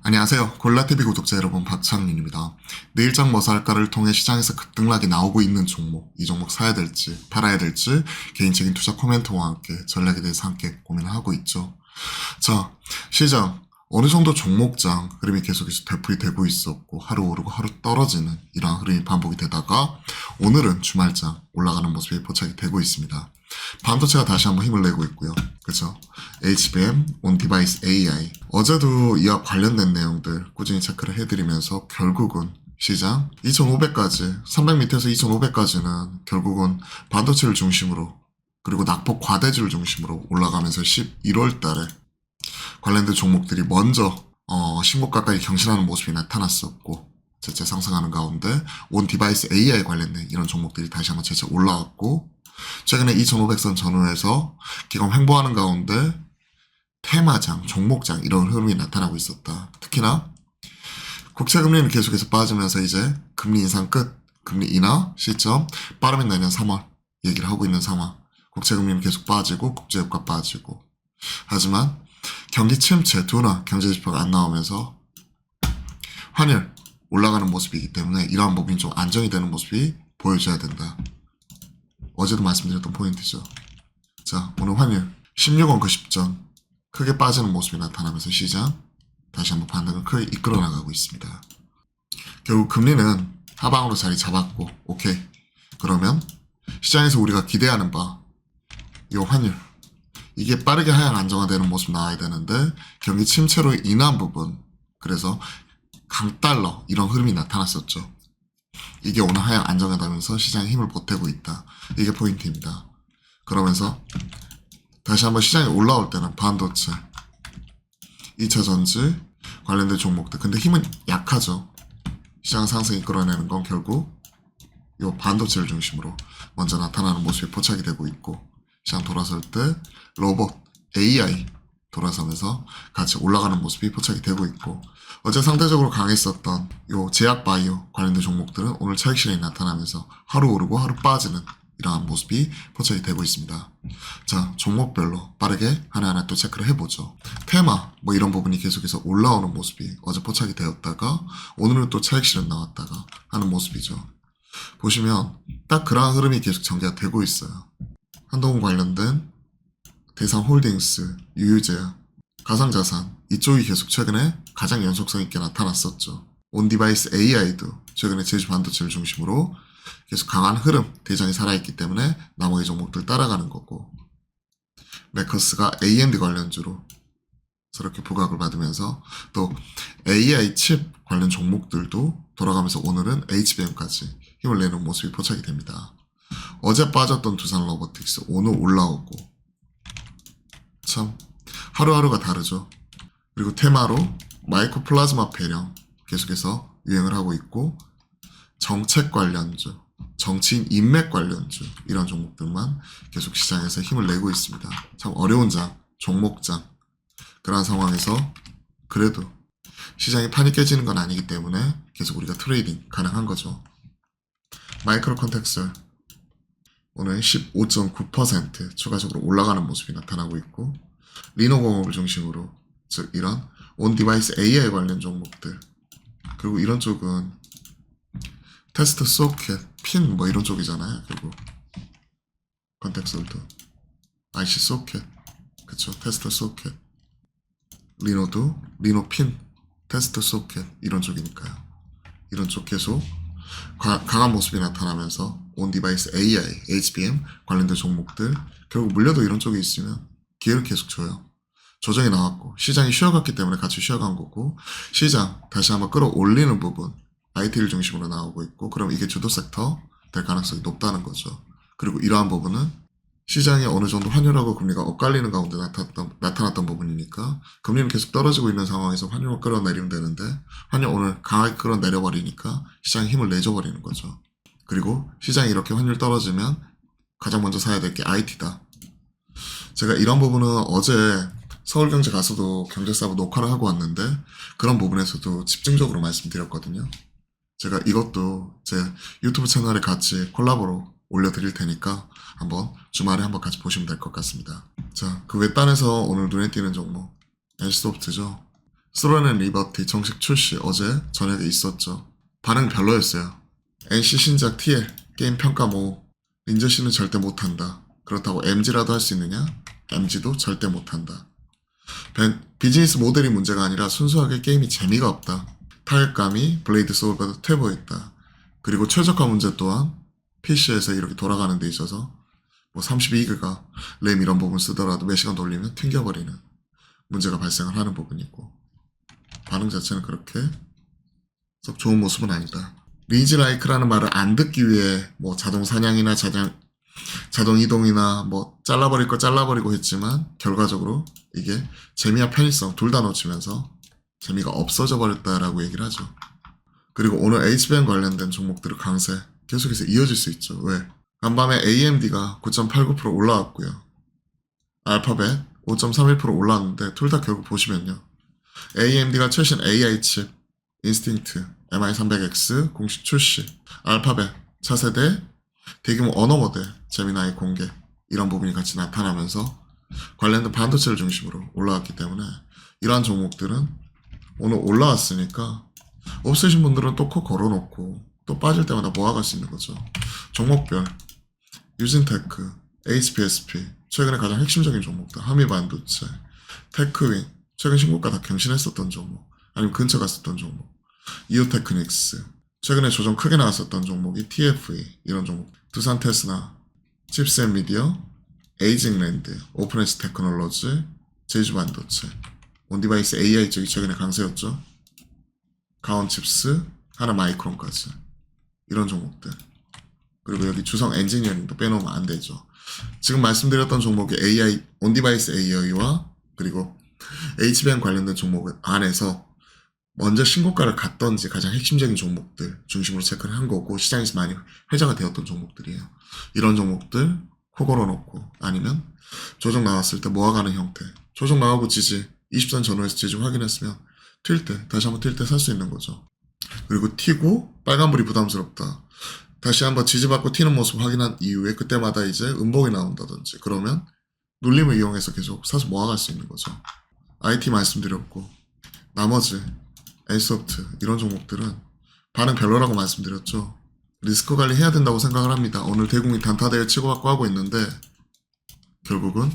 안녕하세요. 골라TV 구독자 여러분, 박창민입니다. 내일장 뭐 살까를 통해 시장에서 급등락이 나오고 있는 종목, 이 종목 사야 될지 팔아야 될지 개인적인 투자 코멘트와 함께 전략에 대해서 함께 고민을 하고 있죠. 자, 시장 어느 정도 종목장 흐름이 계속해서 되풀이 되고 있었고 하루 오르고 하루 떨어지는 이러한 흐름이 반복이 되다가 오늘은 주말장 올라가는 모습이 포착이 되고 있습니다. 반도체가 다시 한번 힘을 내고 있고요. 그쵸? HBM, 온디바이스 AI. 어제도 이와 관련된 내용들 꾸준히 체크를 해드리면서 결국은 시장 2500까지, 300m에서 2500까지는 결국은 반도체를 중심으로 그리고 낙폭 과대주를 중심으로 올라가면서 11월 달에 관련된 종목들이 먼저 신고 가까이 경신하는 모습이 나타났었고 재차 상승하는 가운데 온디바이스 AI 관련된 이런 종목들이 다시 한번 재차 올라왔고 최근에 2500선 전후에서 기관 횡보하는 가운데 테마장, 종목장 이런 흐름이 나타나고 있었다. 특히나 국채금리는 계속해서 빠지면서 이제 금리 인상 끝, 금리 인하 시점 빠르면 내년 3월 얘기를 하고 있는 상황. 국채금리는 계속 빠지고 국제유가 빠지고 하지만 경기 침체, 둔화, 경제지표가 안 나오면서 환율 올라가는 모습이기 때문에 이러한 부분이 좀 안정이 되는 모습이 보여줘야 된다. 어제도 말씀드렸던 포인트죠. 자, 오늘 환율 16원 90전 크게 빠지는 모습이 나타나면서 시장 다시 한번 반등을 크게 이끌어 나가고 있습니다. 결국 금리는 하방으로 자리 잡았고 오케이. 그러면 시장에서 우리가 기대하는 바 이 환율 이게 빠르게 하향 안정화되는 모습 나와야 되는데 경기 침체로 인한 부분 그래서 강달러 이런 흐름이 나타났었죠. 이게 오늘 하향 안정화되면서 시장에 힘을 보태고 있다. 이게 포인트입니다. 그러면서 다시 한번 시장이 올라올 때는 반도체, 2차전지 관련된 종목들. 근데 힘은 약하죠. 시장 상승 이끌어내는 건 결국 이 반도체를 중심으로 먼저 나타나는 모습이 포착이 되고 있고 시장 돌아설 때 로봇, AI 돌아서면서 같이 올라가는 모습이 포착이 되고 있고 어제 상대적으로 강했었던 요 제약바이오 관련된 종목들은 오늘 차익 실현이 나타나면서 하루 오르고 하루 빠지는 이러한 모습이 포착이 되고 있습니다. 자, 종목별로 빠르게 하나하나 또 체크를 해보죠. 테마 뭐 이런 부분이 계속해서 올라오는 모습이 어제 포착이 되었다가 오늘은 또 차익 실현 나왔다가 하는 모습이죠. 보시면 딱 그러한 흐름이 계속 전개가 되고 있어요. 한동훈 관련된 대상홀딩스, 유유제약, 가상자산 이쪽이 계속 최근에 가장 연속성 있게 나타났었죠. 온디바이스 AI도 최근에 제주 반도체를 중심으로 계속 강한 흐름, 대장이 살아있기 때문에 나머지 종목들 따라가는 거고 메커스가 AMD 관련주로 저렇게 부각을 받으면서 또 AI 칩 관련 종목들도 돌아가면서 오늘은 HBM까지 힘을 내는 모습이 포착이 됩니다. 어제 빠졌던 두산 로보틱스 오늘 올라오고 참 하루하루가 다르죠. 그리고 테마로 마이크로 플라즈마 배령 계속해서 유행을 하고 있고 정책 관련주, 정치인 인맥 관련주 이런 종목들만 계속 시장에서 힘을 내고 있습니다. 참 어려운 장, 종목장 그런 상황에서 그래도 시장이 판이 깨지는 건 아니기 때문에 계속 우리가 트레이딩 가능한 거죠. 마이크로 컨텍스 오늘 15.9% 추가적으로 올라가는 모습이 나타나고 있고 리노공업을 중심으로 즉 이런 온디바이스 AI 관련 종목들 그리고 이런 쪽은 테스트 소켓, 핀 뭐 이런 쪽이잖아요. 그리고 컨텍솔도 IC 소켓 그쵸 테스트 소켓 리노도 리노 핀 테스트 소켓 이런 쪽이니까요. 이런 쪽 계속 강한 모습이 나타나면서 온디바이스 AI, HBM 관련된 종목들 결국 물려도 이런 쪽에 있으면 기회를 계속 줘요. 조정이 나왔고 시장이 쉬어갔기 때문에 같이 쉬어간 거고 시장 다시 한번 끌어올리는 부분 IT를 중심으로 나오고 있고 그럼 이게 주도 섹터 될 가능성이 높다는 거죠. 그리고 이러한 부분은 시장이 어느 정도 환율하고 금리가 엇갈리는 가운데 나타났던 부분이니까 금리는 계속 떨어지고 있는 상황에서 환율을 끌어내리면 되는데 환율 오늘 강하게 끌어내려버리니까 시장이 힘을 내줘버리는 거죠. 그리고 시장이 이렇게 환율 떨어지면 가장 먼저 사야 될 게 IT다. 제가 이런 부분은 어제 서울경제 가서도 경제사부 녹화를 하고 왔는데 그런 부분에서도 집중적으로 말씀드렸거든요. 제가 이것도 제 유튜브 채널에 같이 콜라보로 올려드릴 테니까 한번 주말에 한번 같이 보시면 될 것 같습니다. 자, 그 외딴에서 오늘 눈에 띄는 종목 NC소프트죠. 스로렌 리버티 정식 출시 어제 저녁에 있었죠. 반응 별로였어요. NC 신작 TL 게임 평가 모 린저씨는 절대 못한다. 그렇다고 MG라도 할 수 있느냐? MG도 절대 못한다. 비즈니스 모델이 문제가 아니라 순수하게 게임이 재미가 없다. 타격감이 블레이드 소울보다 퇴보했다. 그리고 최적화 문제 또한 PC에서 이렇게 돌아가는 데 있어서 뭐 32기가 램 이런 부분 쓰더라도 몇 시간 돌리면 튕겨버리는 문제가 발생을 하는 부분이고 반응 자체는 그렇게 썩 좋은 모습은 아니다. 리즈 라이크라는 말을 안 듣기 위해 뭐 자동 사냥이나 자동 이동이나 뭐 잘라버릴 거 잘라버리고 했지만 결과적으로 이게 재미와 편의성 둘 다 놓치면서 재미가 없어져 버렸다라고 얘기를 하죠. 그리고 오늘 HBM 관련된 종목들의 강세 계속해서 이어질 수 있죠. 왜? 간밤에 AMD가 9.89% 올라왔고요. 알파벳 5.31% 올라왔는데 둘 다 결국 보시면요. AMD가 최신 AI 칩 인스팅트 MI300X 공식 출시, 알파벳 차세대 대규모 언어 모델 제미나이 공개 이런 부분이 같이 나타나면서 관련된 반도체를 중심으로 올라왔기 때문에 이러한 종목들은 오늘 올라왔으니까 없으신 분들은 또 코 걸어놓고 또 빠질 때마다 모아갈 수 있는 거죠. 종목별 유진테크, HPSP 최근에 가장 핵심적인 종목들 한미반도체, 테크윈 최근 신고가 다 경신했었던 종목 아니면 근처 갔었던 종목 이오테크닉스 최근에 조정 크게 나왔었던 종목이 TFE 이런 종목 두산 테스나, 칩스앤미디어, 에이징랜드, 오픈에스 테크놀로지, 제주반도체 온디바이스 AI 쪽이 최근에 강세였죠. 가온칩스, 하나마이크론까지 이런 종목들 그리고 여기 주성 엔지니어링도 빼놓으면 안 되죠. 지금 말씀드렸던 종목이 AI, 온디바이스 AI와 그리고 HBM 관련된 종목 안에서 먼저 신고가를 갔던지 가장 핵심적인 종목들 중심으로 체크를 한 거고 시장에서 많이 회자가 되었던 종목들이에요. 이런 종목들 코 걸어놓고 아니면 조정 나왔을 때 모아가는 형태 조정 나오고 지지 20선 전후에서 지지 확인했으면 튈 때 다시 한번 튈 때 살 수 있는 거죠. 그리고 튀고 빨간불이 부담스럽다. 다시 한번 지지받고 튀는 모습 확인한 이후에 그때마다 이제 음봉이 나온다든지 그러면 눌림을 이용해서 계속 사서 모아갈 수 있는 거죠. IT 말씀드렸고 나머지 A소프트 이런 종목들은 반응 별로라고 말씀드렸죠. 리스크 관리 해야 된다고 생각을 합니다. 오늘 대국민 단타대회 치고받고 하고 있는데 결국은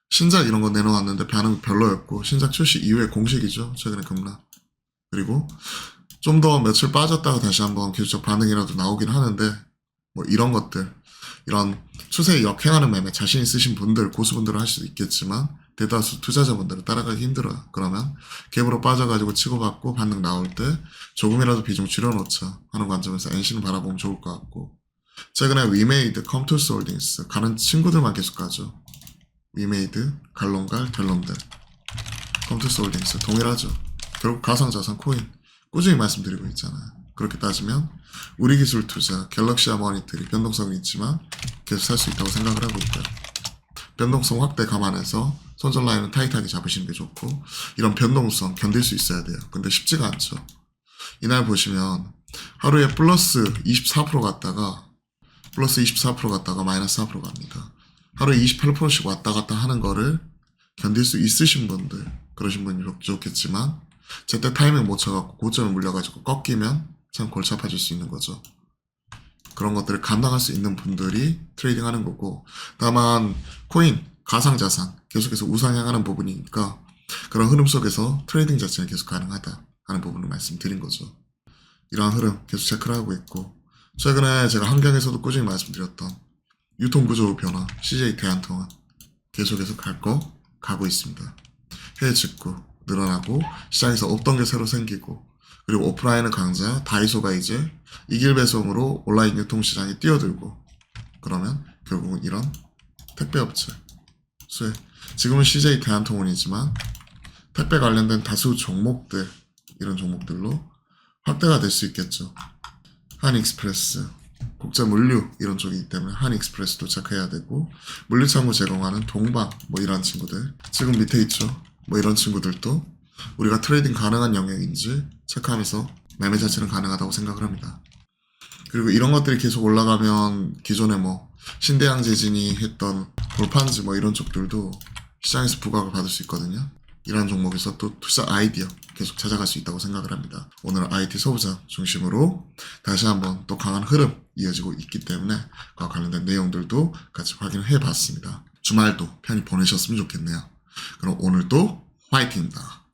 신작 이런 거 내놓았는데 반응 별로였고 신작 출시 이후에 공식이죠. 최근에 급락. 그리고 좀 더 며칠 빠졌다가 다시 한번 기술적 반응이라도 나오긴 하는데 뭐 이런 것들 이런 추세에 역행하는 매매 자신 있으신 분들 고수분들은 할 수도 있겠지만 대다수 투자자분들은 따라가기 힘들어요. 그러면 갭으로 빠져가지고 치고받고 반등 나올 때 조금이라도 비중 줄여놓자 하는 관점에서 NC는 바라보면 좋을 것 같고 최근에 위메이드, 컴투스 홀딩스 가는 친구들만 계속 가죠. 위메이드, 갈론갈, 델론들 컴투스 홀딩스 동일하죠. 결국 가상자산 코인 꾸준히 말씀드리고 있잖아요. 그렇게 따지면 우리 기술 투자, 갤럭시와 머니터리 변동성이 있지만 계속 살 수 있다고 생각을 하고 있고요. 변동성 확대 감안해서 손절 라인은 타이트하게 잡으시는 게 좋고 이런 변동성 견딜 수 있어야 돼요. 근데 쉽지가 않죠. 이날 보시면 하루에 플러스 24% 갔다가 마이너스 4% 갑니다. 하루에 28%씩 왔다 갔다 하는 거를 견딜 수 있으신 분들 그러신 분이 좋겠지만 제때 타이밍 못 쳐갖고 고점을 물려가지고 꺾이면 참 골치 아파질 수 있는 거죠. 그런 것들을 감당할 수 있는 분들이 트레이딩 하는 거고 다만 코인, 가상자산 계속해서 우상향하는 부분이니까 그런 흐름 속에서 트레이딩 자체는 계속 가능하다 하는 부분을 말씀드린 거죠. 이러한 흐름 계속 체크를 하고 있고 최근에 제가 환경에서도 꾸준히 말씀드렸던 유통구조 변화, CJ 대한통운 계속해서 가고 있습니다. 해외 직구 늘어나고 시장에서 없던 게 새로 생기고 그리고 오프라인은 강자 다이소가 이제 이길 배송으로 온라인 유통시장에 뛰어들고 그러면 결국은 이런 택배업체 수혜 지금은 CJ 대한통운이지만 택배 관련된 다수 종목들 이런 종목들로 확대가 될 수 있겠죠. 한익스프레스 국제물류 이런 쪽이기 때문에 한익스프레스도 체크해야 되고 물류창고 제공하는 동방 뭐 이런 친구들 지금 밑에 있죠. 뭐 이런 친구들도 우리가 트레이딩 가능한 영역인지 체크하면서 매매 자체는 가능하다고 생각을 합니다. 그리고 이런 것들이 계속 올라가면 기존에 뭐 신대양재진이 했던 골판지 뭐 이런 쪽들도 시장에서 부각을 받을 수 있거든요. 이런 종목에서 또 투자 아이디어 계속 찾아갈 수 있다고 생각을 합니다. 오늘은 IT 소비자 중심으로 다시 한번 또 강한 흐름 이어지고 있기 때문에 그와 관련된 내용들도 같이 확인을 해봤습니다. 주말도 편히 보내셨으면 좋겠네요. 그럼 오늘도 화이팅입니다.